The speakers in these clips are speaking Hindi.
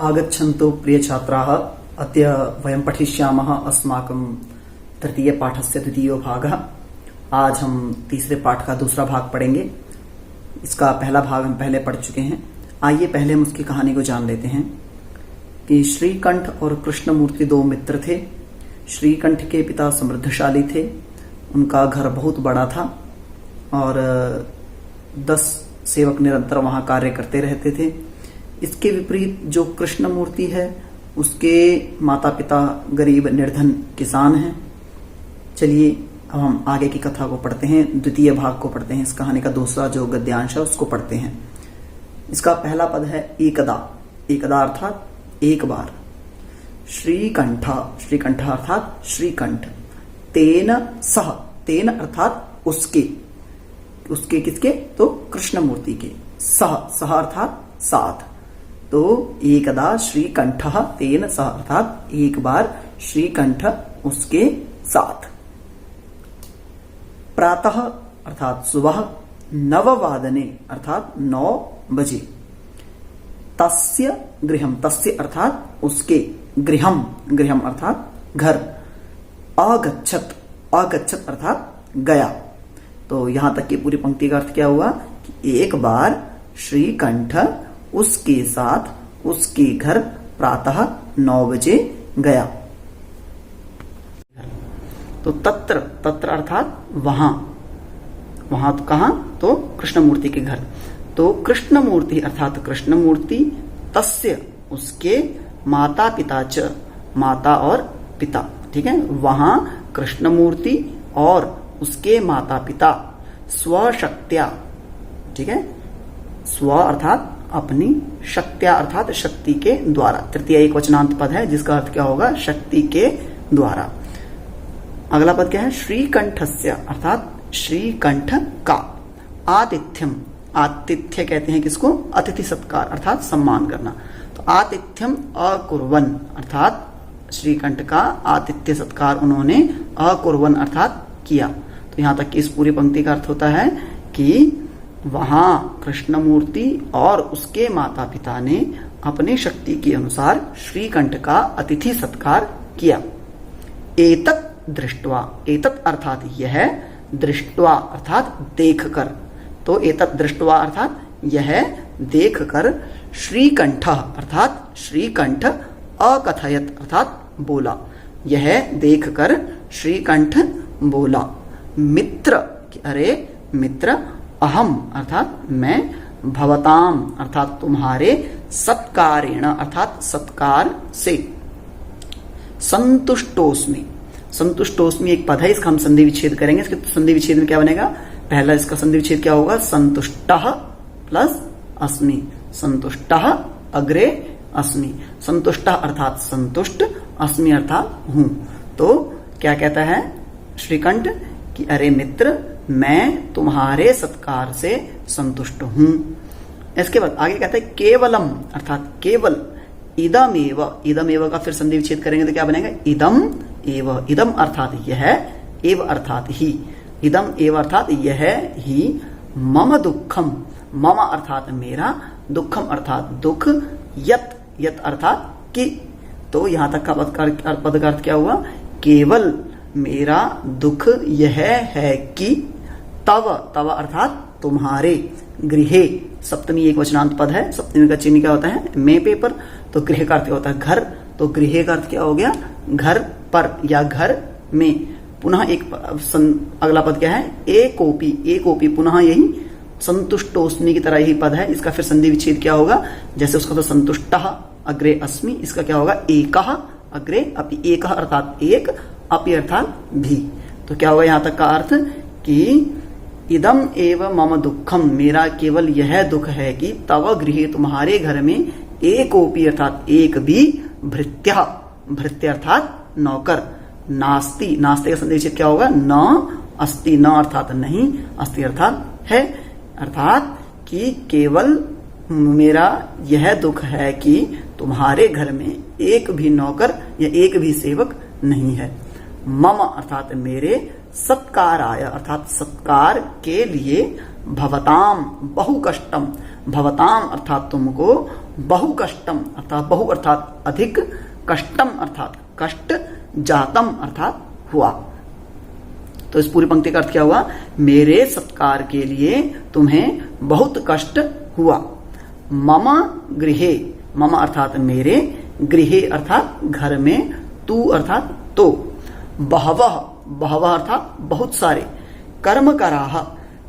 आगच्छन्तु प्रिय छात्राः, अद्य वयं पठिष्यामः अस्माकं तृतीय पाठस्य द्वितीयो भागः। आज हम तीसरे पाठ का दूसरा भाग पढ़ेंगे। इसका पहला भाग हम पहले पढ़ चुके हैं। आइए पहले हम उसकी कहानी को जान लेते हैं कि श्रीकंठ और कृष्णमूर्ति दो मित्र थे। श्रीकंठ के पिता समृद्धशाली थे, उनका घर बहुत बड़ा था और 10 सेवक निरंतर वहां कार्य करते रहते थे। इसके विपरीत जो कृष्णमूर्ति है, उसके माता पिता गरीब निर्धन किसान हैं। चलिए अब हम आगे की कथा को पढ़ते हैं, द्वितीय भाग को पढ़ते हैं। इस कहानी का दूसरा जो गद्यांश है उसको पढ़ते हैं। इसका पहला पद है एकदा। एकदा अर्थात एक बार। श्रीकंठ, श्रीकंठ अर्थात श्रीकंठ। तेन सह, तेन अर्थात उसके, उसके किसके? तो कृष्णमूर्ति के। सह, सह अर्थात साथ। तो एकदा श्रीकंठ तेन सह अर्थात एक बार श्रीकंठ उसके साथ। प्रातः अर्थात सुबह, नववादने अर्थात 9 बजे। तस्य गृहम, तस्य अर्थात उसके, गृहम, गृहम अर्थात घर। अगच्छत, अगच्छत अर्थात गया। तो यहां तक की पूरी पंक्ति का अर्थ क्या हुआ कि एक बार श्रीकंठ उसके साथ उसके घर प्रातः 9 बजे गया। तो तत्र, तत्र अर्थात वहां, वहां तो कहां? तो कृष्णमूर्ति के घर। तो कृष्णमूर्ति अर्थात कृष्णमूर्ति, तस्य उसके, माता पिता च, माता और पिता, ठीक है। वहां कृष्णमूर्ति और उसके माता पिता स्वशक्त्या, ठीक है। स्व अर्थात अपनी, शक्त्या अर्थात शक्ति के द्वारा। तृतीय एक वचनांत पद है जिसका अर्थ क्या होगा? शक्ति के द्वारा। अगला पद क्या है? श्रीकंठस्य अर्थात श्रीकंठ का। आतिथ्यम, आतिथ्य कहते हैं किसको? अतिथि सत्कार अर्थात सम्मान करना। तो आतिथ्यम अकुर्वन अर्थात श्रीकंठ का आतिथ्य सत्कार उन्होंने अकुर्वन अर्थात किया। तो यहां तक कि इस पूरी पंक्ति का अर्थ होता है कि वहां कृष्णमूर्ति और उसके माता पिता ने अपनी शक्ति के अनुसार श्रीकंठ का अतिथि सत्कार किया। एतत् दृष्ट्वा, एतत् अर्थात यह, दृष्ट्वा अर्थात देखकर। तो एतत् दृष्ट्वा अर्थात यह देखकर, श्रीकंठ अर्थात श्रीकंठ अकथयत अर्थात बोला। यह देखकर श्रीकंठ बोला। मित्र, अरे मित्र, अहम अर्थात मैं, भवताम अर्थात तुम्हारे, सत्कारेण अर्थात सत्कार से, संतुष्टोस्मि। संतुष्टोस्मि एक पद है, इसका हम संधि विच्छेद करेंगे। इसके संधि विच्छेद में क्या बनेगा? पहला इसका संधि विच्छेद क्या होगा? संतुष्टः प्लस अस्मि। संतुष्टः अग्रे अस्मि। संतुष्टः अर्थात संतुष्ट, अस्मि अर्थात हूं। तो क्या कहता है श्रीकंठ कि अरे मित्र, मैं तुम्हारे सत्कार से संतुष्ट हूं। इसके बाद आगे कहता है केवलम अर्थात केवल। इदमेव, इदमेव का फिर संधि विच्छेद करेंगे तो क्या बनेगा? इदम एव। इदम अर्थात यह, एव अर्थात ही। इदम एव अर्थात यह ही, मम दुखम, मम अर्थात मेरा, दुखम अर्थात दुख, यत, यत अर्थात कि। तो यहां तक का पद का अर्थ क्या हुआ? केवल मेरा दुख यह है कि, तव, तव अर्थात तुम्हारे, गृहे, सप्तमी एक वचनांत पद है। सप्तमी का चिन्ह क्या होता है? में पेपर। तो गृह का अर्थ क्या होता है? घर। तो गृह का अर्थ क्या हो गया? घर पर या घर में। पुनः एक अगला पद क्या है? एकोपी, एकोपी पुनः यही संतुष्टोस्मि की तरह यही पद है। इसका फिर संधि विच्छेद क्या होगा? जैसे उसका तो संतुष्टः अग्रे अस्मि, इसका क्या होगा? एकः अग्रे अपि। एकः अर्थात एक, अपि अर्थात भी। तो क्या होगा यहां तक का अर्थ कि इदम एव मम दुखम, मेरा केवल यह दुख है कि तव गृहे तुम्हारे घर में, एकोपी अर्थात एक भी, भृत्य, भृत्य अर्थात नौकर, नास्ति, नास्ति का संधि विच्छेद क्या होगा? न अस्ति। न अर्थात नहीं, अस्ति अर्थात है। अर्थात कि केवल मेरा यह दुख है कि तुम्हारे घर में एक भी नौकर या एक भी सेवक नहीं है। मम अर्थात मेरे, सत्काराय अर्थात सत्कार के लिए, भवताम बहु कष्टम, भवताम अर्थात तुमको, बहु कष्टम अर्थात बहु अर्थात अधिक, कष्टम अर्थात कष्ट, जातम अर्थात हुआ। तो इस पूरी पंक्ति का अर्थ क्या हुआ? मेरे सत्कार के लिए तुम्हें बहुत कष्ट हुआ। मम गृहे, मम अर्थात मेरे, गृहे अर्थात घर में, तू अर्थात तो, बहवः, बहवः अर्थात बहुत सारे, कर्मकराः,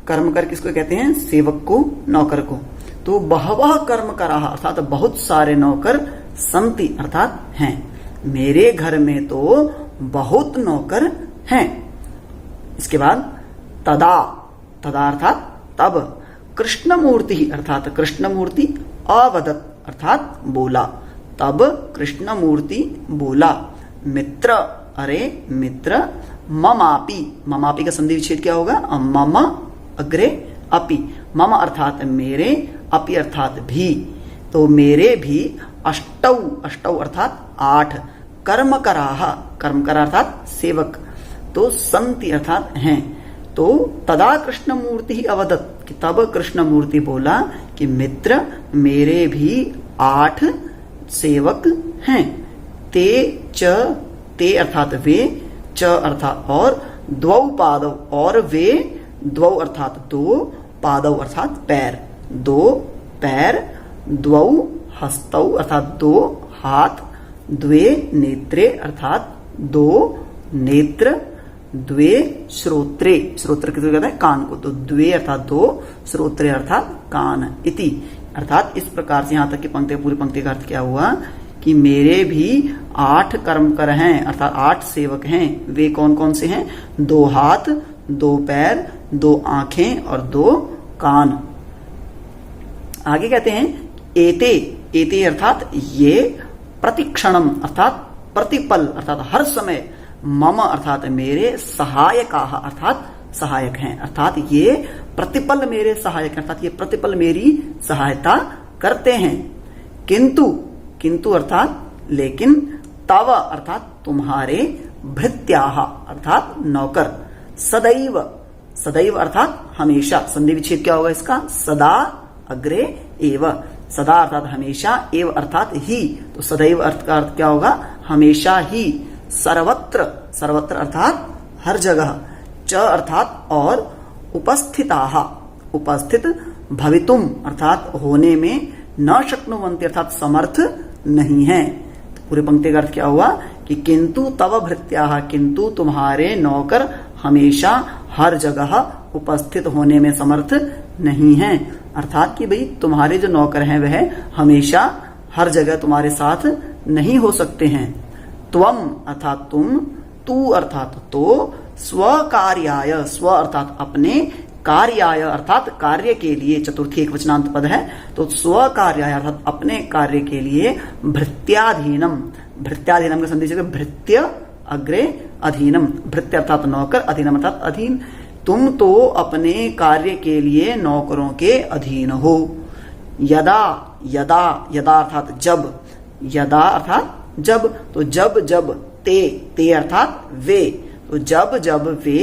कर्मकर किसको कहते हैं? सेवक को, नौकर को। तो बहवः कर्मकराः अर्थात बहुत सारे नौकर, संति अर्थात हैं, मेरे घर में तो बहुत नौकर हैं। इसके बाद तदा, तदा अर्थात तब, कृष्णमूर्ति अर्थात कृष्णमूर्ति, अवदत् अर्थात बोला, तब कृष्णमूर्ति बोला, मित्र अरे मित्र, ममापि, ममापि का संधि विच्छेद क्या होगा? मम अग्रे अपि, मम अर्थात मेरे, अपि अर्थात भी, तो मेरे भी, अष्टौ, अष्टौ अर्थात 8, कर्मकराः, कर्मकर अर्थात सेवक, तो संति अर्थात हैं। तो तदा कृष्णमूर्ति अवदत्, कि तब कृष्णमूर्ति बोला कि मित्र मेरे भी 8 सेवक हैं। ते च, ते अर्थात वे, च अर्थात और, द्वौ पादौ और वे, द्वौ अर्थात दो, पादौ अर्थात पैर, दो पैर, द्वौ हस्तौ अर्थात दो हाथ, द्वे नेत्रे अर्थात दो नेत्र, द्वे श्रोत्रे, श्रोत्र किसे कहते हैं? कान को, तो द्वे अर्थात दो, श्रोत्रे अर्थात कान, इति अर्थात इस प्रकार से यहां तक की पंक्ति, पूरी पंक्ति का अर्थ क्या हुआ कि मेरे भी 8 कर्मकर हैं अर्थात 8 सेवक हैं। वे कौन कौन से हैं? 2 हाथ, 2 पैर, 2 आंखें और 2 कान। आगे कहते हैं एते, एते अर्थात ये, प्रतिक्षणम अर्थात प्रतिपल अर्थात हर समय, मम अर्थात मेरे, सहायकाः अर्थात सहायक हैं, अर्थात ये प्रतिपल मेरे सहायक, अर्थात ये प्रतिपल मेरी सहायता करते हैं। किंतु, किंतु अर्थात लेकिन, तव अर्थात तुम्हारे, भृत्याः अर्थात नौकर, सदैव, सदैव अर्थात हमेशा, संधि विच्छेद क्या होगा इसका? सदा अग्रे एव, सदा अर्थात हमेशा, एव अर्थात ही, तो सदैव अर्थ का अर्थ क्या होगा? हमेशा ही, सर्वत्र, सर्वत्र अर्थात हर जगह, च अर्थात और, उपस्थिताः उपस्थित, भवितुम अर्थात होने में, न शक्नुवन्ति अर्थात समर्थ नहीं है। तो पूरी पंक्ति का अर्थ क्या हुआ कि किंतु तव भृत्याः, किंतु तुम्हारे नौकर हमेशा हर जगह उपस्थित होने में समर्थ नहीं है, अर्थात कि भाई तुम्हारे जो नौकर हैं वह हमेशा हर जगह तुम्हारे साथ नहीं हो सकते हैं। त्वम अर्थात तुम, तू अर्थात तो, स्व कार्याय, स्व अर्थात अपने, कार्याय अर्थात कार्य के लिए, चतुर्थी एक वचनांत पद है, तो स्व कार्याय अर्थात अपने कार्य के लिए, भृत्याधीनम, भृत्याधीनम का संदेश है भृत्य अग्रे अधीनम, भृत्य अर्थात नौकर, अधीनम अर्थात अधीन, तुम तो अपने कार्य के लिए नौकरों के अधीन हो। यदा, यदा, यदा अर्थात जब, यदा अर्थात जब, तो जब जब, ते, ते अर्थात वे, तो जब जब वे,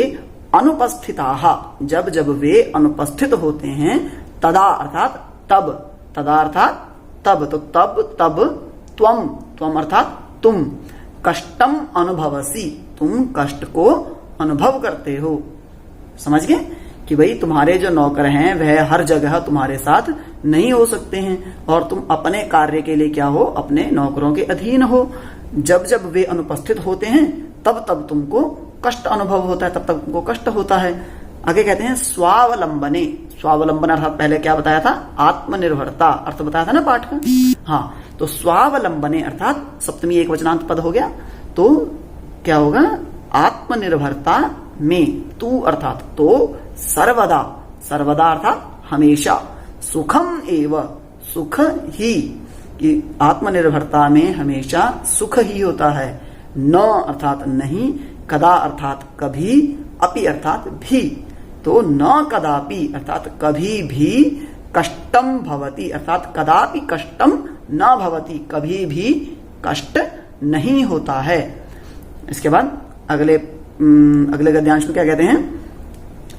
अनुपस्थिताः, जब जब वे अनुपस्थित होते हैं, तदा अर्थात तब, तदा अर्थात तब, तो तब तब, त्वम, त्वम अर्थात तुम, कष्टम अनुभवसी, तुम कष्ट को अनुभव करते हो। समझ गए कि भाई तुम्हारे जो नौकर हैं वह हर जगह तुम्हारे साथ नहीं हो सकते हैं और तुम अपने कार्य के लिए क्या हो? अपने नौकरों के अधीन हो। जब जब वे अनुपस्थित होते हैं तब तब तुमको कष्ट अनुभव होता है, तब तक तुमको कष्ट होता है। आगे कहते हैं स्वावलंबने, स्वावलंबन अर्थात पहले क्या बताया था? आत्मनिर्भरता अर्थ बताया था ना पाठ का। हाँ, तो स्वावलंबने अर्थात सप्तमी एक वचनांत पद हो गया, तो क्या होगा? आत्मनिर्भरता में, तू अर्थात तो, सर्वदा, सर्वदा अर्थात हमेशा, सुखम एव, सुख ही, कि आत्मनिर्भरता में हमेशा सुख ही होता है। न अर्थात नहीं, कदा अर्थात कभी, अपि अर्थात भी, तो न कदापि अर्थात कभी भी, कष्टम भवति अर्थात कदापि कष्टम न भवति, कभी भी कष्ट नहीं होता है। इसके बाद अगले गद्यांश में क्या कहते हैं?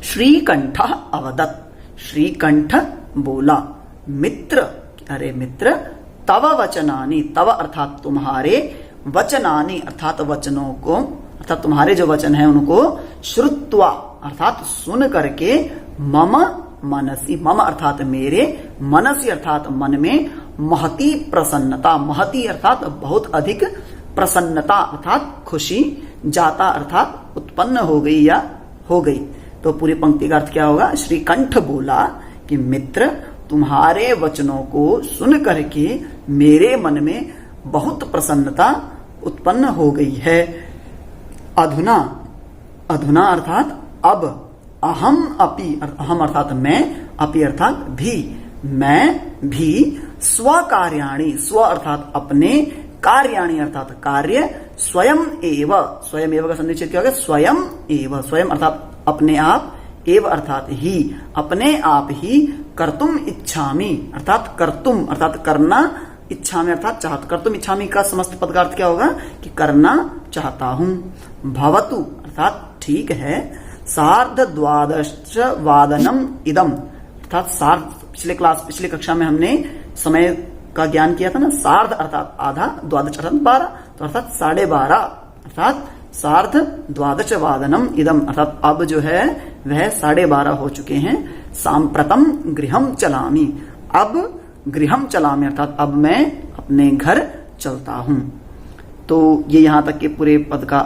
श्रीकंठ अवदत्, श्रीकंठ बोला, मित्र, अरे मित्र, तव वचनानि, तव अर्थात तुम्हारे, वचनानि अर्थात वचनों को, अर्थात तुम्हारे जो वचन है उनको, श्रुत्वा अर्थात सुन करके, मम मनसी, मम अर्थात मेरे, मनसी अर्थात मन में, महती प्रसन्नता, महती अर्थात बहुत अधिक, प्रसन्नता अर्थात खुशी, जाता अर्थात उत्पन्न हो गई या हो गई। तो पूरी पंक्ति का अर्थ क्या होगा? श्रीकंठ बोला कि मित्र तुम्हारे वचनों को सुन करके मेरे मन में बहुत प्रसन्नता उत्पन्न हो गई है। अधुना, अधुना अर्थात अब, अहम अपि, अहम अर्थात मैं, अपि अर्थात भी, मैं भी, स्वकार्याणि, स्व अर्थात अपने, कार्याणि अर्थात कार्य, स्वयं एव, स्वयं एव का संधि क्या होगा? स्वयं एव, स्वयं अर्थात अपने आप, एव अर्थात ही, अपने आप ही, कर्तुम इच्छामि अर्थात कर्तुम अर्थात करना, इच्छामि अर्थात चाहता, कर्तुम इच्छामि का समस्त पद का अर्थ क्या होगा? कि करना चाहता हूं। भवतु अर्थात ठीक है, सार्ध द्वादश वादनम इदम अर्थात सार्ध, पिछले कक्षा में हमने समय का ज्ञान किया था ना, सार्ध अर्थात आधा, द्वादश अर्थात 12, तो अर्थात 12:30 अर्थात सार्ध द्वादश वादनम इदम अर्थात अब जो है वह 12:30 हो चुके हैं। सांप्रतम गृहम चलामी, अब गृहम चलामी अर्थात अब मैं अपने घर चलता हूं। तो ये यहां तक के पूरे पद का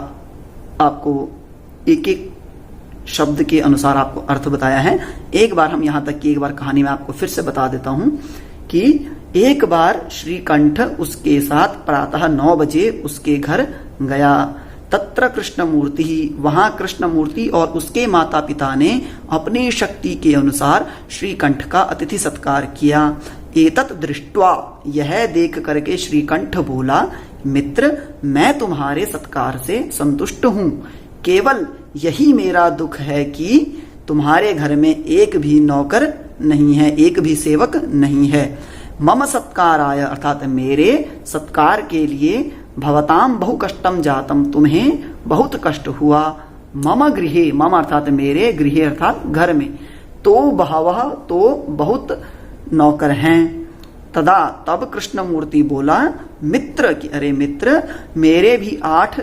आपको एक एक शब्द के अनुसार आपको अर्थ बताया है। एक बार हम यहां तक की एक बार कहानी में आपको फिर से बता देता हूं कि एक बार श्रीकंठ उसके साथ प्रातः 9 बजे उसके घर गया। तत्र कृष्णमूर्ति, वहां कृष्णमूर्ति और उसके माता पिता ने अपनी शक्ति के अनुसार श्रीकंठ का अतिथि सत्कार किया। एतत् दृष्ट्वा, यह देख करके श्रीकंठ बोला, मित्र मैं तुम्हारे सत्कार से संतुष्ट हूं, केवल यही मेरा दुख है कि तुम्हारे घर में एक भी नौकर नहीं है, एक भी सेवक नहीं है। मम सत्काराय अर्थात मेरे सत्कार के लिए, भवताम बहु कष्टम जातम तुम्हें बहुत कष्ट हुआ। मम गृहे, मम अर्थात मेरे, गृहे अर्थात घर में, तो बहवः तो बहुत नौकर हैं। तदा तब कृष्णमूर्ति बोला, मित्र की, अरे मित्र मेरे भी 8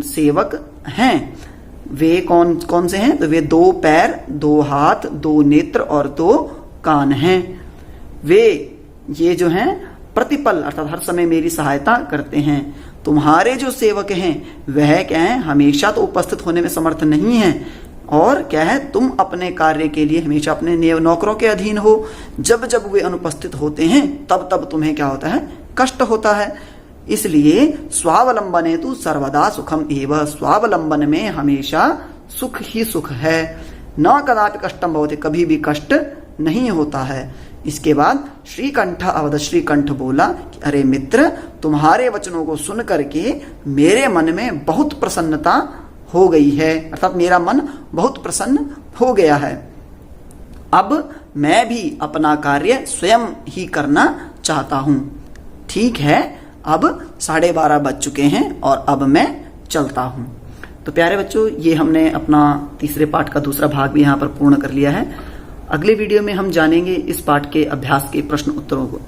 सेवक हैं। वे कौन कौन से हैं? तो वे 2 पैर, 2 हाथ, 2 नेत्र और 2 कान हैं। वे ये जो हैं प्रतिपल अर्थात हर समय मेरी सहायता करते हैं। तुम्हारे जो सेवक हैं वह क्या है? हमेशा तो उपस्थित होने में समर्थ नहीं है, और क्या है, तुम अपने कार्य के लिए हमेशा अपने नौकरों के अधीन हो। जब जब वे अनुपस्थित होते हैं तब तब तुम्हें क्या होता है? कष्ट होता है। इसलिए स्वावलंबने तु सर्वदा सुखम एव, स्वावलंबन में हमेशा सुख ही सुख है। न कदापि कष्टम भवति, कभी भी कष्ट नहीं होता है। इसके बाद श्रीकंठ अवद, श्रीकंठ बोला कि अरे मित्र तुम्हारे वचनों को सुन करके मेरे मन में बहुत प्रसन्नता हो गई है, अर्थात मेरा मन बहुत प्रसन्न हो गया है। अब मैं भी अपना कार्य स्वयं ही करना चाहता हूं। ठीक है, अब 12:30 बज चुके हैं और अब मैं चलता हूं। तो प्यारे बच्चों, ये हमने अपना तीसरे पाठ का दूसरा भाग भी यहाँ पर पूर्ण कर लिया है। अगले वीडियो में हम जानेंगे इस पाठ के अभ्यास के प्रश्न उत्तरों को।